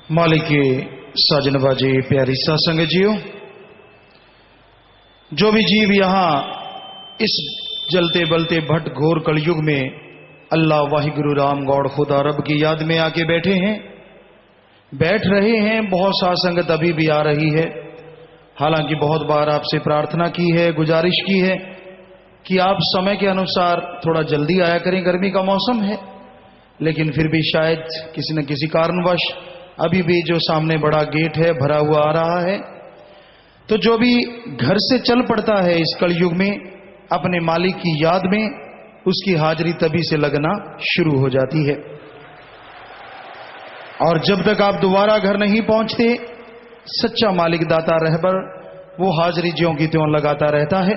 मालिक के साजन बाजे प्यारी सासंग जियो, जो भी जीव यहां इस जलते बलते भट्ट घोर कलयुग में अल्लाह वाहिगुरु राम गौड़ खुदा रब की याद में आके बैठे हैं, बैठ रहे हैं। बहुत साथ संगत अभी भी आ रही है। हालांकि बहुत बार आपसे प्रार्थना की है, गुजारिश की है कि आप समय के अनुसार थोड़ा जल्दी आया करें, गर्मी का मौसम है। लेकिन फिर भी शायद किसी न किसी कारणवश अभी भी जो सामने बड़ा गेट है भरा हुआ आ रहा है। तो जो भी घर से चल पड़ता है इस कलयुग में अपने मालिक की याद में, उसकी हाजिरी तभी से लगना शुरू हो जाती है। और जब तक आप दोबारा घर नहीं पहुंचते, सच्चा मालिक दाता रहबर वो हाजिरी ज्यों की त्यों लगाता रहता है।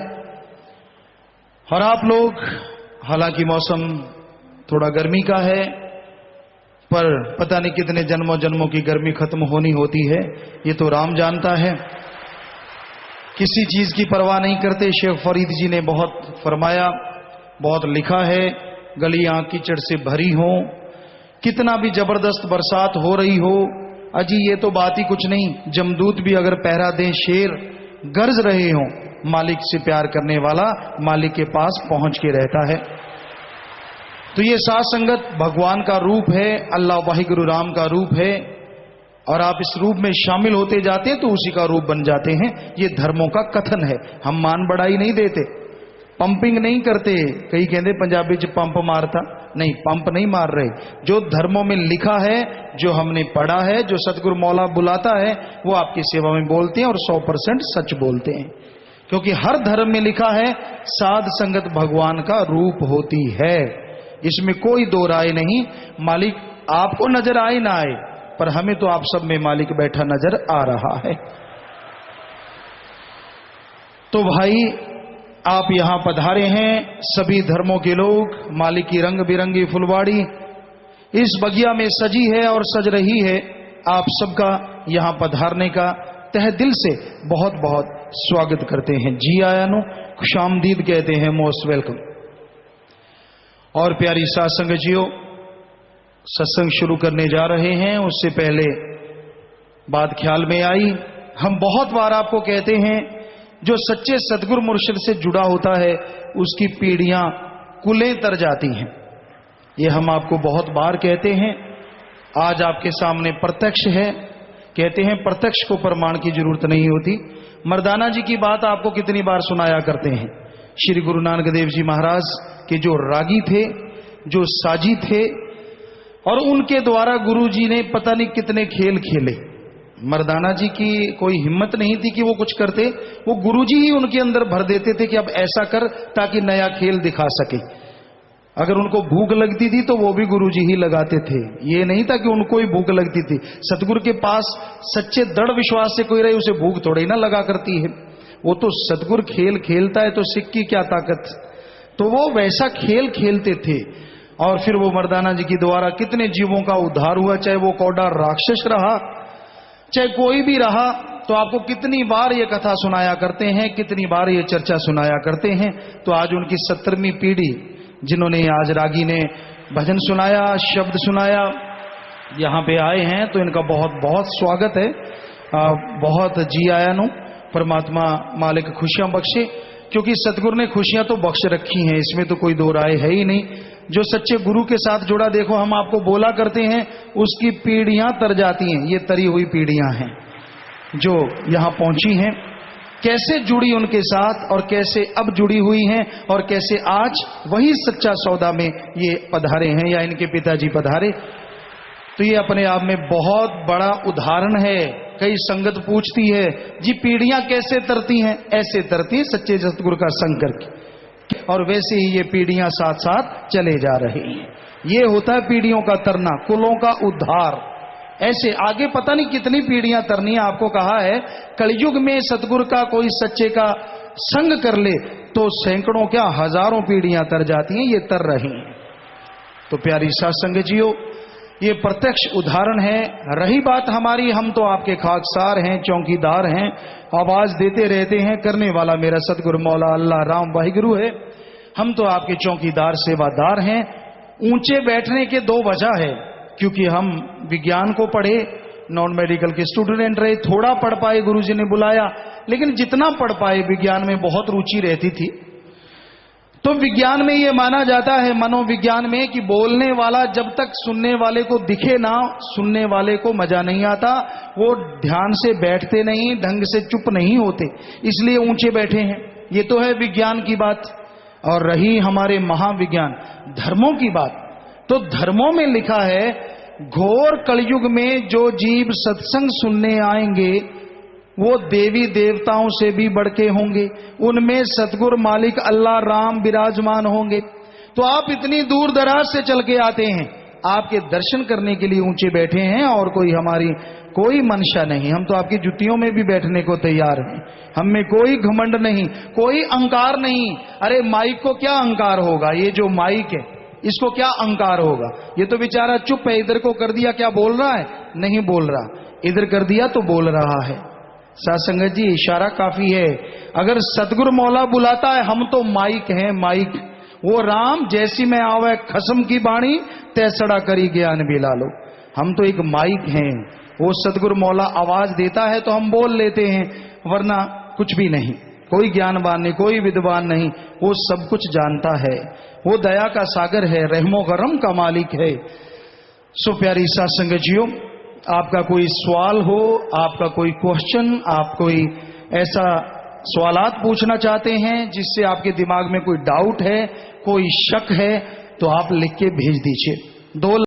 और आप लोग, हालांकि मौसम थोड़ा गर्मी का है, पर पता नहीं कितने जन्मों जन्मों की गर्मी खत्म होनी होती है, ये तो राम जानता है। किसी चीज की परवाह नहीं करते। शेख फरीद जी ने बहुत फरमाया, बहुत लिखा है, गलियां कीचड़ से भरी हो, कितना भी जबरदस्त बरसात हो रही हो, अजी ये तो बात ही कुछ नहीं। जमदूत भी अगर पहरा दें, शेर गरज रहे हो, मालिक से प्यार करने वाला मालिक के पास पहुंच के रहता है। तो ये साथ संगत भगवान का रूप है, अल्लाह वाहिगुरु राम का रूप है। और आप इस रूप में शामिल होते जाते हैं तो उसी का रूप बन जाते हैं। ये धर्मों का कथन है, हम मान बढ़ाई नहीं देते, पंपिंग नहीं करते। कई कहते पंजाबी च पंप मारता, नहीं, पंप नहीं मार रहे। जो धर्मों में लिखा है, जो हमने पढ़ा है, जो सतगुरु मौला बुलाता है, वो आपकी सेवा में बोलते हैं और 100% सच बोलते हैं। क्योंकि हर धर्म में लिखा है साध संगत भगवान का रूप होती है, इसमें कोई दो राय नहीं। मालिक आपको नजर आए ना आए, पर हमें तो आप सब में मालिक बैठा नजर आ रहा है। तो भाई आप यहां पधारे हैं, सभी धर्मों के लोग, मालिक की रंग बिरंगी फुलवाड़ी इस बगिया में सजी है और सज रही है। आप सबका यहां पधारने का तहे दिल से बहुत बहुत स्वागत करते हैं। जी आया नो, खुशामदीद कहते हैं, मोस्ट वेलकम। और प्यारी सत्संग जियो, सत्संग शुरू करने जा रहे हैं, उससे पहले बात ख्याल में आई। हम बहुत बार आपको कहते हैं, जो सच्चे सदगुरु मुर्शिद से जुड़ा होता है उसकी पीढ़ियां कुलें तर जाती हैं। ये हम आपको बहुत बार कहते हैं, आज आपके सामने प्रत्यक्ष है। कहते हैं प्रत्यक्ष को प्रमाण की जरूरत नहीं होती। मर्दाना जी की बात आपको कितनी बार सुनाया करते हैं। श्री गुरु नानक देव जी महाराज के जो रागी थे, जो साजी थे, और उनके द्वारा गुरु जी ने पता नहीं कितने खेल खेले। मर्दाना जी की कोई हिम्मत नहीं थी कि वो कुछ करते, वो गुरु जी ही उनके अंदर भर देते थे कि अब ऐसा कर ताकि नया खेल दिखा सके। अगर उनको भूख लगती थी तो वो भी गुरु जी ही लगाते थे, ये नहीं था कि उनको ही भूख लगती थी। सतगुरु के पास सच्चे दृढ़ विश्वास से कोई रहे, उसे भूख थोड़ी ना लगा करती है। वो तो सतगुरु खेल खेलता है तो सिख की क्या ताकत। तो वो वैसा खेल खेलते थे। और फिर वो मर्दाना जी की द्वारा कितने जीवों का उद्धार हुआ, चाहे वो कौड़ा राक्षस रहा, चाहे कोई भी रहा। तो आपको कितनी बार ये कथा सुनाया करते हैं, कितनी बार ये चर्चा सुनाया करते हैं। तो आज उनकी 70वीं पीढ़ी, जिन्होंने आज रागी ने भजन सुनाया, शब्द सुनाया, यहाँ पे आए हैं, तो इनका बहुत बहुत स्वागत है। बहुत जी आया नो, परमात्मा मालिक खुशियां बख्शे। क्योंकि सतगुरु ने खुशियां तो बख्श रखी हैं, इसमें तो कोई दो राय है ही नहीं। जो सच्चे गुरु के साथ जुड़ा, देखो हम आपको बोला करते हैं, उसकी पीढ़ियां तर जाती हैं। ये तरी हुई पीढ़ियां हैं जो यहां पहुंची हैं। कैसे जुड़ी उनके साथ और कैसे अब जुड़ी हुई हैं, और कैसे आज वही सच्चा सौदा में ये पधारे हैं या इनके पिताजी पधारे। तो ये अपने आप में बहुत बड़ा उदाहरण है। कई संगत पूछती है, जी पीढ़ियां कैसे तरती हैं? ऐसे तरती है सच्चे सतगुरु का संग करके, और वैसे ही ये पीढ़ियां साथ साथ चले जा रही हैं। ये होता है पीढ़ियों का तरना, कुलों का उद्धार। ऐसे आगे पता नहीं कितनी पीढ़ियां तरनी है। आपको कहा है कलयुग में सतगुरु का कोई सच्चे का संग कर ले तो सैकड़ों क्या हजारों पीढ़ियां तर जाती हैं, ये तर रही हैं। तो प्यारी सत्संग जियो, ये प्रत्यक्ष उदाहरण है। रही बात हमारी, हम तो आपके खाकसार हैं, चौकीदार हैं, आवाज देते रहते हैं। करने वाला मेरा सतगुरु मौला अल्लाह राम वाहिगुरु है। हम तो आपके चौकीदार, सेवादार हैं। ऊंचे बैठने के दो वजह है, क्योंकि हम विज्ञान को पढ़े, नॉन मेडिकल के स्टूडेंट रहे, थोड़ा पढ़ पाए, गुरुजी ने बुलाया, लेकिन जितना पढ़ पाए विज्ञान में बहुत रुचि रहती थी। तो विज्ञान में यह माना जाता है, मनोविज्ञान में, कि बोलने वाला जब तक सुनने वाले को दिखे ना, सुनने वाले को मजा नहीं आता, वो ध्यान से बैठते नहीं, ढंग से चुप नहीं होते, इसलिए ऊंचे बैठे हैं। ये तो है विज्ञान की बात। और रही हमारे महाविज्ञान धर्मों की बात, तो धर्मों में लिखा है घोर कलयुग में जो जीव सत्संग सुनने आएंगे वो देवी देवताओं से भी बढ़ के होंगे, उनमें सतगुरु मालिक अल्लाह राम विराजमान होंगे। तो आप इतनी दूर दराज से चल के आते हैं, आपके दर्शन करने के लिए ऊंचे बैठे हैं, और कोई हमारी कोई मंशा नहीं। हम तो आपकी जुतियों में भी बैठने को तैयार हैं, हम में कोई घमंड नहीं, कोई अहंकार नहीं। अरे माइक को क्या अहंकार होगा, ये जो माइक है इसको क्या अहंकार होगा? ये तो बेचारा चुप है, इधर को कर दिया क्या बोल रहा है? नहीं बोल रहा, इधर कर दिया तो बोल रहा है। साथ संगत जी, इशारा काफी है। अगर सतगुरु मौला बुलाता है, हम तो माइक हैं, माइक। वो राम जैसी में आवे खसम की बाणी, तैसड़ा करी ज्ञान भी ला लो। हम तो एक माइक हैं, वो सतगुरु मौला आवाज देता है तो हम बोल लेते हैं, वरना कुछ भी नहीं। कोई ज्ञानवान नहीं, कोई विद्वान नहीं, वो सब कुछ जानता है। वो दया का सागर है, रहमो करम का मालिक है। सो प्यारी साथ संगत जियो, आपका कोई सवाल हो, आपका कोई क्वेश्चन, आप कोई ऐसा सवालात पूछना चाहते हैं जिससे आपके दिमाग में कोई डाउट है, कोई शक है, तो आप लिख के भेज दीजिए। 2